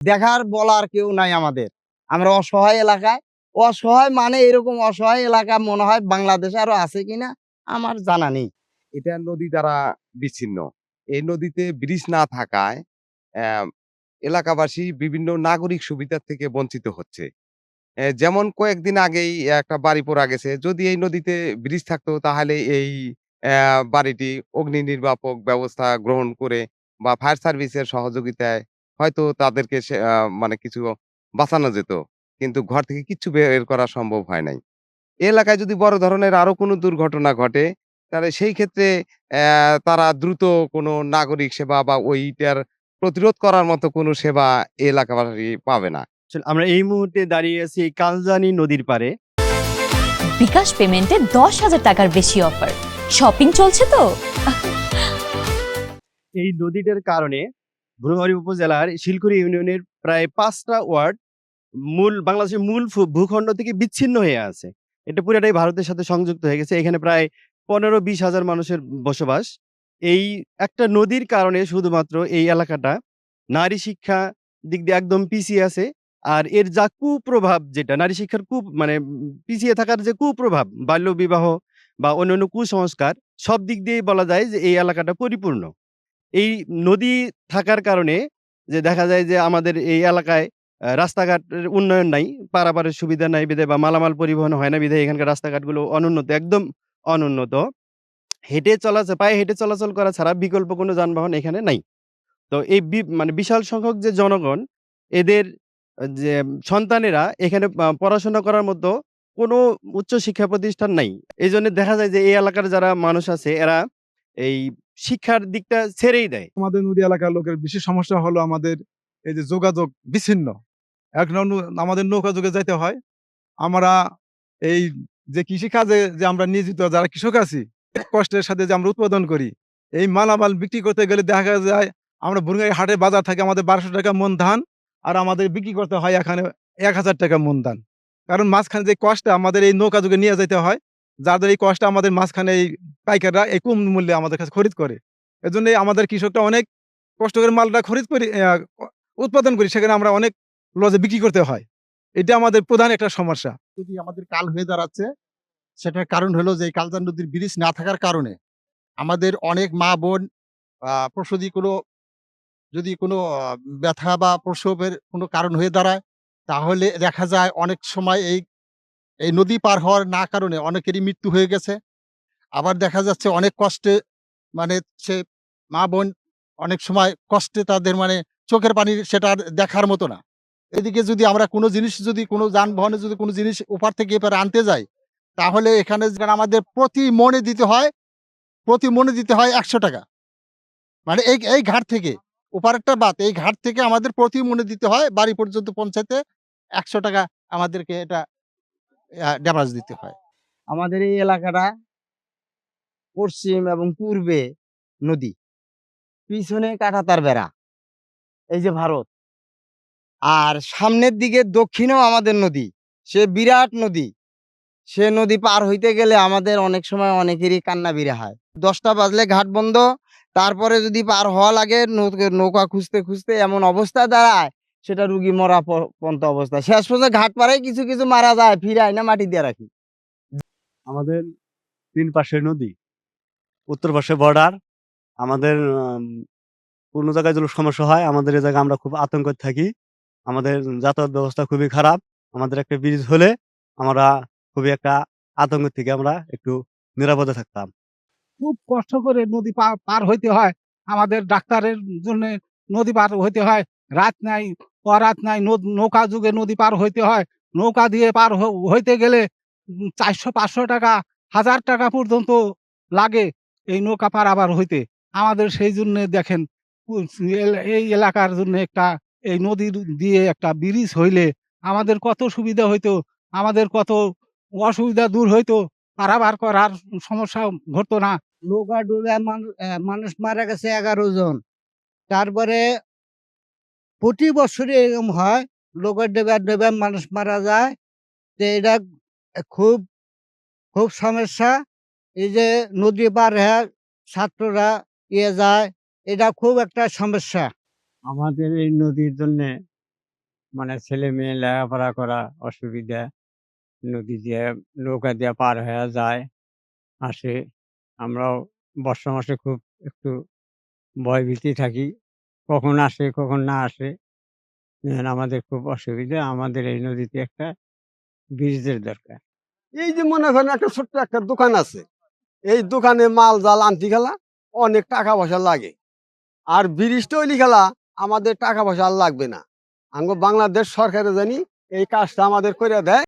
দেখার বলার কেউ নাই আমাদের। আমরা অসহায় এলাকায়, অসহায় মানে এরকম অসহায় এলাকা মনে হয় বাংলাদেশে আরো আছে কিনা আমার জানা নেই। এটা নদী দ্বারা বিচ্ছিন্ন। এই নদীতে ব্রিজ না থাকায় আহ, এলাকাবাসী বিভিন্ন নাগরিক সুবিধা থেকে বঞ্চিত হচ্ছে। যেমন কয়েকদিন আগেই একটা বাড়ি পড়া গেছে। যদি এই নদীতে ব্রিজ থাকতো তাহলে এই বাড়িটি অগ্নি নির্বাপক ব্যবস্থা গ্রহণ করে বা ফায়ার সার্ভিসের সহযোগিতায় হয়তো তাদেরকে মানে কিছু বাঁচানো যেত। কিন্তু ঘর থেকে কিচ্ছু বের করা সম্ভব হয় নাই। এ এলাকায় যদি বড় ধরনের আরো কোনো দুর্ঘটনা ঘটে, তাহলে সেই ক্ষেত্রে তারা দ্রুত কোনো নাগরিক সেবা বা ওইটার প্রতিরোধ করার মতো কোনো সেবা এ এলাকাবাসী পাবে না। আসলে আমরা এই মুহূর্তে দাঁড়িয়ে আছি কালজানি নদীর পাড়ে। বিকাশ পেমেন্টে 10,000 টাকার বেশি অফার। শপিং চলছে তো। এই নদীটার কারণে ভুরুঙ্গামারী উপজেলার শিলকুড়ি ইউনিয়নের প্রায় 5টা ওয়ার্ড বাংলাদেশের মূল ভূখণ্ড থেকে বিচ্ছিন্ন হয়ে আছে। এটা পুরোটাই ভারতের সাথে সংযুক্ত হয়ে গেছে। এখানে প্রায় 15-20 হাজার মানুষের বসবাস। এই একটা নদীর কারণে শুধুমাত্র এই এলাকাটা নারী শিক্ষা দিক দিয়ে একদম পিছিয়ে আছে। আর এর যা কুপ্রভাব, যেটা নারী শিক্ষার মানে পিছিয়ে থাকার যে কুপ্রভাব, বাল্যবিবাহ বা অন্যান্য কুসংস্কার, সব দিক দিয়েই বলা যায় যে এই এলাকাটা পরিপূর্ণ। এই নদী থাকার কারণে যে দেখা যায় যে আমাদের এই এলাকায় রাস্তাঘাটের উন্নয়ন নাই, পারাপারের সুবিধা নাই বিধায় বা মালামাল পরিবহন হয় না বিধায় এখানকার রাস্তাঘাটগুলো অনুন্নত, একদম অনুন্নত। পায়ে হেঁটে চলাচল করা ছাড়া বিকল্প কোনো যানবাহন এখানে নাই। তো এই মানে বিশাল সংখ্যক যে জনগণ, এদের যে সন্তানেরা এখানে পড়াশোনা করার মতো কোনো উচ্চ শিক্ষা প্রতিষ্ঠান নাই। এইজন্য দেখা যায় যে এই এলাকার যারা মানুষ আছে এরা এই শিক্ষার দিকটা ছেড়েই দেয়। আমাদের নদী এলাকার লোকের বিশেষ সমস্যা হলো আমাদের এই যে যোগাযোগ বিচ্ছিন্ন। এখন আমাদের নৌকা যুগে যাইতে হয়। আমরা এই যে কৃষিকাজে যে আমরা নিয়োজিত যারা কৃষক আছি, কষ্টের সাথে যে আমরা উৎপাদন করি, এই মালামাল বিক্রি করতে গেলে দেখা যায় আমরা বুরুঙ্গাই হাটে বাজার থাকে আমাদের 1200 টাকা মন ধান, আর আমাদের বিক্রি করতে হয় এখানে 1000 টাকা মন ধান। কারণ মাঝখানে যে কষ্টটা আমাদের এই নৌকা যুগে নিয়ে যেতে হয়, যাদের এই কষ্ট আমাদের মাঝখানে এই পাইকাররা এই কম মূল্যে আমাদের কাছে খরিদ করে। এজন্য আমাদের কৃষকরা অনেক কষ্ট করে মালটা খরিদ করি, উৎপাদন করি, সেখানে আমরা অনেক লজে বিক্রি করতে হয়। এটা আমাদের প্রধান একটা সমস্যা। যদি আমাদের কাল হয়ে দাঁড়াচ্ছে, সেটার কারণ হলো যে এই কালজান নদীর ব্রিজ না থাকার কারণে আমাদের অনেক মা বোন প্রসূতি যদি কোনো ব্যথা বা প্রসবের কোনো কারণ হয়ে দাঁড়ায়, তাহলে দেখা যায় অনেক সময় এই এই নদী পার হওয়ার না কারণে অনেকেরই মৃত্যু হয়ে গেছে। আবার দেখা যাচ্ছে অনেক কষ্টে, মানে সে মা বোন অনেক সময় কষ্টে তাদের মানে চোখের পানি সেটা আর দেখার মতো না। এদিকে যদি আমরা কোনো জিনিস, যদি কোনো যানবাহনে যদি কোনো জিনিস ওপার থেকে এপারে আনতে যাই, তাহলে এখানে যেখানে আমাদের প্রতি মনে দিতে হয় ১০০ টাকা। মানে এই এই ঘাট থেকে, ওপারেরটা বাদ, এই ঘাট থেকে আমাদের প্রতি মনে দিতে হয়, বাড়ি পর্যন্ত পৌঁছাতে ১০০ টাকা আমাদেরকে এটা ড্যামাজ দিতে হয়। আমাদের এই এলাকাটা পশ্চিম এবং পূর্বে নদী, পিছনে কাঁটাতার বেড়া, এই যে ভারত, আর সামনের দিকে দক্ষিণেও আমাদের নদী, সে বিরাট নদী। সে নদী পার হইতে গেলে আমাদের অনেক সময় অনেকেরই কান্না বিরা হয়। 10টা বাজলে ঘাট বন্ধ, তারপরে যদি পার হওয়া লাগে নৌকা খুঁজতে খুঁজতে এমন অবস্থা দাঁড়ায়, সেটা রুগী মরা পর্যন্ত অবস্থা। শেষ পর্যন্ত ঘাট পারে কিছু কিছু মারা যায়, ফিরে আইনা মাটি দিয়ে রাখি। আমাদের 3 পাশে নদী, উত্তর পাশে বর্ডার। আমাদের কোনো জায়গায় যদি সমস্যা হয়, আমাদের এই জায়গায় আমরা খুব আতঙ্কে থাকি। আমাদের যাতায়াত ব্যবস্থা খুবই খারাপ। আমাদের একটা ব্রিজ হলে আমরা খুবই একটা আতঙ্ক থেকে আমরা একটু নিরাপদে থাকতাম। খুব কষ্ট করে নদী পার হইতে হয়। আমাদের ডাক্তারের জন্য নদী পার হইতে হয়, রাত নাই অরাত নাই, নৌকা যুগে নদী পার হইতে হয়। নৌকা দিয়ে পার হইতে গেলে 400-500 টাকা, 1000 টাকা পর্যন্ত লাগে এই নৌকা পারাবার হইতে। আমাদের সেই জন্য দেখেন, এই এলাকার জন্য একটা এই নদীর দিয়ে একটা ব্রিজ হইলে আমাদের কত সুবিধা হইতো, আমাদের কত অসুবিধা দূর হইতো, পারাবার করার সমস্যা ঘটতো না। নৌকা ডুবে মানুষ মারা গেছে 11 জন। তারপরে প্রতি বছরই এরকম হয়, নৌকা ডুবে ডুবে মানুষ মারা যায়। তো এটা খুব খুব সমস্যা। এই যে নদী পার হয়ে ছাত্ররা যায়, এটা খুব একটা সমস্যা। আমাদের এই নদীর জন্যে মানে ছেলে মেয়ে লেখাপড়া করা অসুবিধা, নদী দিয়ে নৌকা দিয়ে পার হয়ে যায় আসে। আমরাও বর্ষা মাসে খুব একটু ভয়ভীতি থাকি, কখন আসে কখন না আসে। আমাদের খুব অসুবিধা, আমাদের এই নদীতে একটা ব্রিজের দরকার। এই যে মনে করেন একটা ছোট্ট একটা দোকান আছে, এই দোকানে মাল জাল আনতে গেলা অনেক টাকা পয়সা লাগে। আর ব্রিজ তৈরি খেলা আমাদের টাকা পয়সা আর লাগবে না। বাংলাদেশ সরকারে জানি এই কাজটা আমাদের করে দেয়।